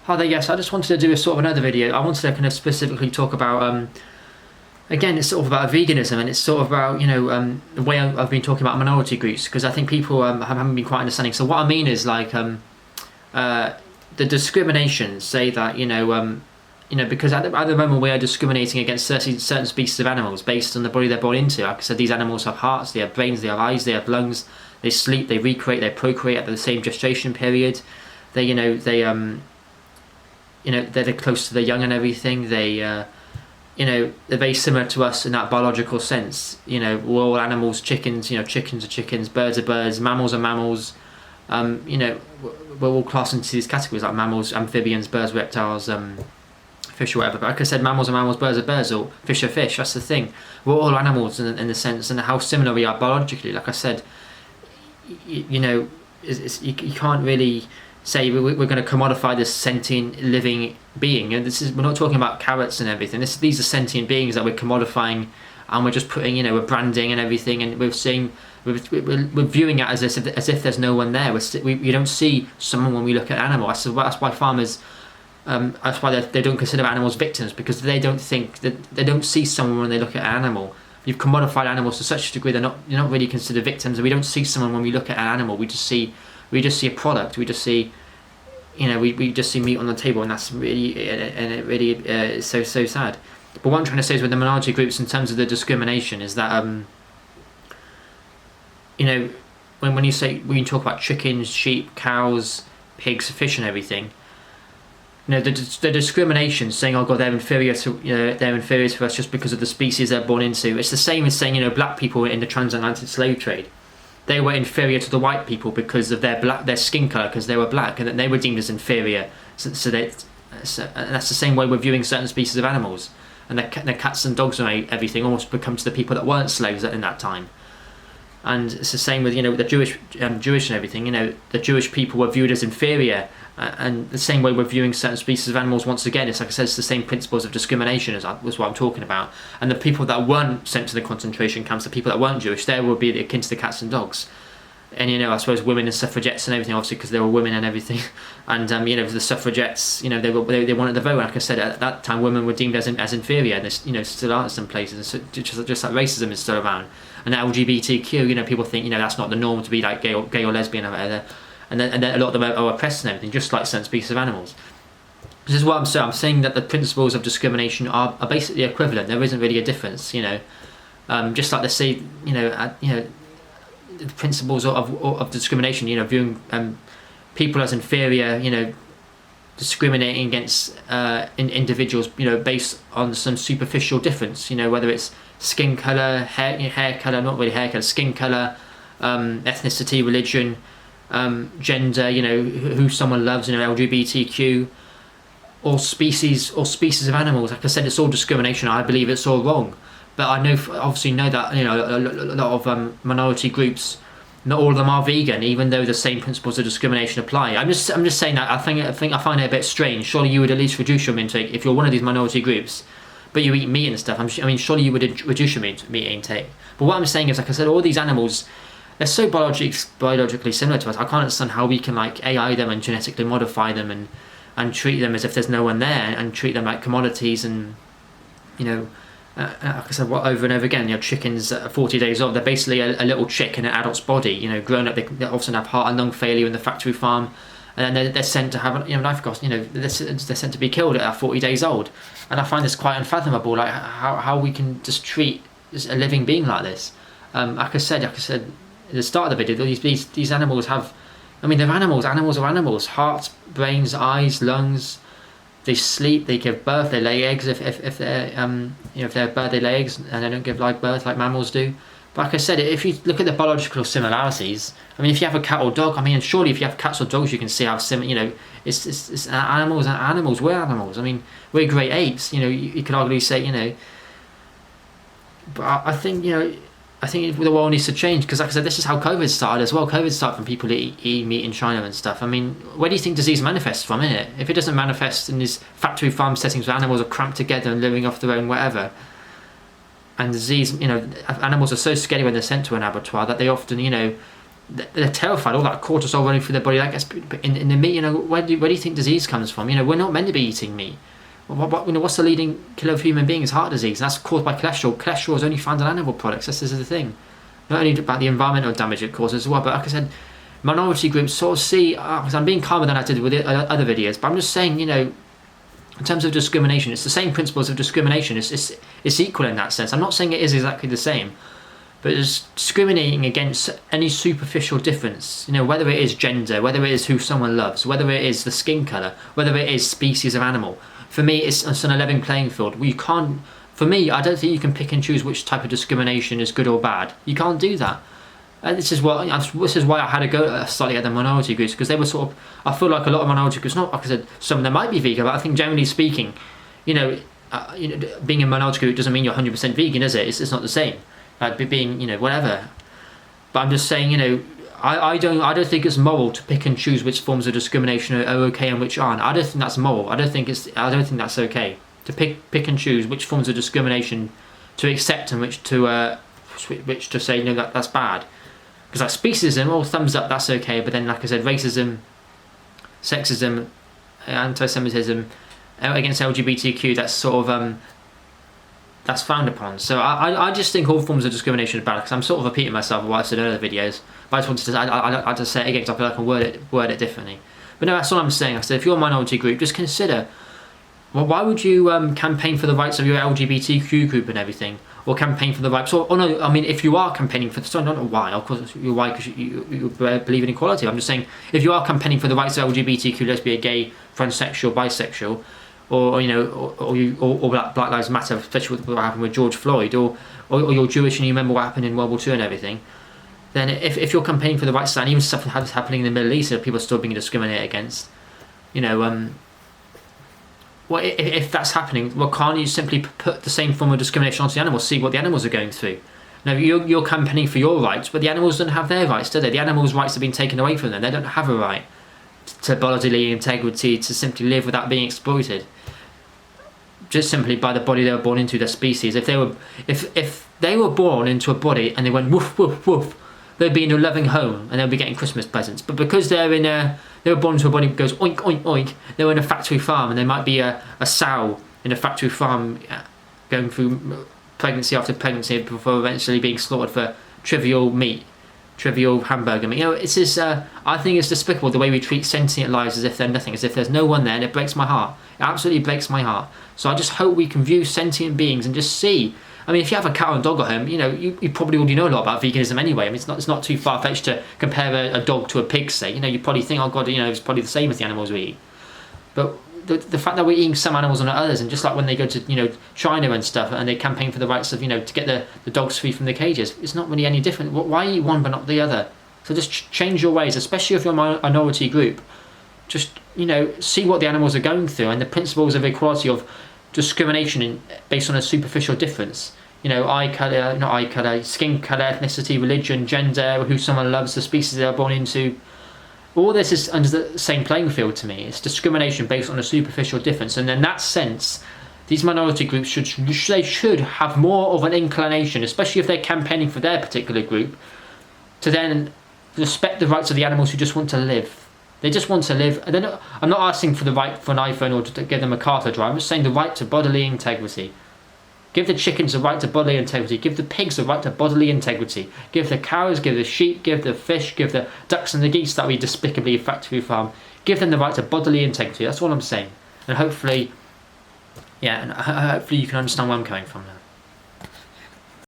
Hi there, yes, I just wanted to do a sort of another video. I wanted to kind of specifically talk about, again, it's sort of about veganism, and it's sort of about, the way I've been talking about minority groups, because I think people haven't been quite understanding. So what I mean is like, the discrimination, say that, because at the moment we are discriminating against certain species of animals based on the body they're born into. Like I said, these animals have hearts, they have brains, they have eyes, they have lungs, they sleep, they recreate, they procreate at the same gestation period. They're close to the young and everything. They're very similar to us in that biological sense. We're all animals. Chickens, chickens are chickens. Birds are birds. Mammals are mammals. We're all classed into these categories like mammals, amphibians, birds, reptiles, fish or whatever. But like I said, mammals are mammals, birds are birds, or fish are fish. That's the thing. We're all animals in the sense and how similar we are biologically. Like I said, you can't really say we're going to commodify this sentient living being. And we're not talking about carrots and everything. These are sentient beings that we're commodifying, and we're just putting, we're branding and everything, and we're saying we're viewing it as if there's no one there. We don't see someone when we look at an animal. That's why farmers, that's why they don't consider animals victims, because they don't see someone when they look at an animal. You've commodified animals to such a degree they're not really considered victims, and we don't see someone when we look at an animal. We just see a product. We just see, we just see meat on the table, and that's really, and it really is so sad. But what I'm trying to say is with the minority groups, in terms of the discrimination, is that when you talk about chickens, sheep, cows, pigs, fish, and everything, the discrimination, saying, oh god, they're inferior to us just because of the species they're born into. It's the same as saying, black people in the transatlantic slave trade, they were inferior to the white people because of their skin color, because they were black, and that they were deemed as inferior. And that's the same way we're viewing certain species of animals, and the cats and dogs and everything almost become to the people that weren't slaves in that time. And it's the same with the Jewish and everything. The Jewish people were viewed as inferior, and the same way we're viewing certain species of animals. Once again, it's like I said, it's the same principles of discrimination as what I'm talking about. And the people that weren't sent to the concentration camps, the people that weren't Jewish, they would be akin to the cats and dogs. And I suppose women and suffragettes and everything, obviously because they were women and everything. And the suffragettes, they wanted the vote. Like I said, at that time, women were deemed as inferior, and they still are in some places. So just like racism is still around. And LGBTQ, people think that's not the norm to be like gay or lesbian or whatever. And then a lot of them are oppressed and everything, just like certain species of animals. This is what I'm saying. I'm saying that the principles of discrimination are basically equivalent. There isn't really a difference, just like they say, the principles of discrimination, viewing people as inferior, discriminating against individuals, based on some superficial difference, whether it's skin color, hair color, not really hair color, skin color, ethnicity, religion, gender, who someone loves, LGBTQ, or species of animals. Like I said, it's all discrimination. I believe it's all wrong. But I obviously know that a lot of minority groups, not all of them are vegan, even though the same principles of discrimination apply. I'm just saying that I find it a bit strange. Surely you would at least reduce your meat intake if you're one of these minority groups, but you eat meat and stuff. Surely you would reduce your meat intake. But what I'm saying is, like I said, all these animals, they're so biologically similar to us. I can't understand how we can AI them and genetically modify them and treat them as if there's no one there, and treat them like commodities. And like I said, over and over again, chickens at 40 days old, they're basically a little chick in an adult's body. Grown up, they often have heart and lung failure in the factory farm, and then they're sent to have life costs. They're sent to be killed at 40 days old. And I find this quite unfathomable, like how we can just treat a living being like this. Like I said at the start of the video, these animals have, they're animals. Animals are animals. Hearts, brains, eyes, lungs. They sleep. They give birth. They lay eggs. If they're if they're a bird, they lay eggs, and they don't give live birth like mammals do. But like I said, if you look at the biological similarities, if you have a cat or dog, surely if you have cats or dogs, you can see how similar. It's animals and animals. We're animals. We're great apes. You could arguably say. But I think the world needs to change, because like I said, this is how COVID started as well. COVID started from people eating meat in China and stuff. Where do you think disease manifests from, innit? If it doesn't manifest in these factory farm settings where animals are cramped together and living off their own whatever, and disease, animals are so scary when they're sent to an abattoir that they often, they're terrified. All that cortisol running through their body, that gets in the meat. Where do you think disease comes from? We're not meant to be eating meat. What's the leading killer of human beings? Heart disease, and that's caused by cholesterol. Cholesterol is only found in animal products. This is the thing. Not only about the environmental damage it causes as well, but like I said, minority groups sort of see. Because I'm being calmer than I did with the other videos, but I'm just saying, in terms of discrimination, it's the same principles of discrimination. It's equal in that sense. I'm not saying it is exactly the same, but it's discriminating against any superficial difference. Whether it is gender, whether it is who someone loves, whether it is the skin colour, whether it is species of animal. For me, it's an 11 playing field. You can't. For me, I don't think you can pick and choose which type of discrimination is good or bad. You can't do that. And this is why I had to go slightly at the minority groups, because they were sort of. I feel like a lot of minority groups, not like I said, some of them might be vegan, but I think generally speaking, being a minority group doesn't mean you're 100% vegan, is it? It's not the same. Like being, whatever. But I'm just saying, I don't think it's moral to pick and choose which forms of discrimination are okay and which aren't. I don't think that's moral. I don't think that's okay to pick and choose which forms of discrimination to accept and which to say that's bad. Because like speciesism, thumbs up, that's okay. But then, like I said, racism, sexism, anti-Semitism against LGBTQ, that's sort of that's frowned upon. So I just think all forms of discrimination are bad, because I'm sort of repeating myself what I said in other videos. But I just wanted to I just say it again, because I feel like I can word it differently. But no, that's all I'm saying. I said if you're a minority group, just consider, well, why would you campaign for the rights of your LGBTQ group and everything, or campaign for the rights? Or no, I mean, if you are campaigning for, I don't know why. Of course, you're why, because you believe in equality. I'm just saying, if you are campaigning for the rights of LGBTQ, lesbian, gay, transsexual, bisexual, or Black Lives Matter, especially with what happened with George Floyd, or you're Jewish and you remember what happened in World War II and everything, then if you're campaigning for the rights to that, and even stuff that's happening in the Middle East, people are still being discriminated against, well, if that's happening, well, can't you simply put the same form of discrimination onto the animals, see what the animals are going through? Now, you're campaigning for your rights, but the animals don't have their rights, do they? The animals' rights have been taken away from them. They don't have a right to bodily integrity, to simply live without being exploited, just simply by the body they were born into, their species. If they were born into a body and they went woof woof woof, they'd be in a loving home and they'll be getting Christmas presents. But because they were born into a body that goes oink oink oink, they were in a factory farm, and there might be a sow in a factory farm going through pregnancy after pregnancy before eventually being slaughtered for trivial meat, trivial hamburger meat. It's just, I think it's despicable the way we treat sentient lives as if they're nothing, as if there's no one there, and it breaks my heart. It absolutely breaks my heart. So I just hope we can view sentient beings and just see. I mean, if you have a cat and dog at home, you probably already know a lot about veganism anyway. I mean, it's not too far-fetched to compare a dog to a pig, say. You probably think, oh God, it's probably the same as the animals we eat. But the fact that we're eating some animals and not others, and just like when they go to China and stuff, and they campaign for the rights of to get the dogs free from the cages, it's not really any different. Why eat one but not the other? So just change your ways, especially if you're a minority group. Just see what the animals are going through, and the principles of equality, of discrimination based on a superficial difference. Eye colour, not eye colour, skin colour, ethnicity, religion, gender, who someone loves, the species they are born into. All this is under the same playing field to me. It's discrimination based on a superficial difference, and in that sense, these minority groups should have more of an inclination, especially if they're campaigning for their particular group, to then respect the rights of the animals who just want to live. They just want to live. I'm not asking for the right for an iPhone or to give them a car to drive. I'm just saying the right to bodily integrity. Give the chickens the right to bodily integrity. Give the pigs the right to bodily integrity. Give the cows, give the sheep, give the fish, give the ducks and the geese that we despicably factory farm. Give them the right to bodily integrity. That's all I'm saying. And hopefully you can understand where I'm coming from now.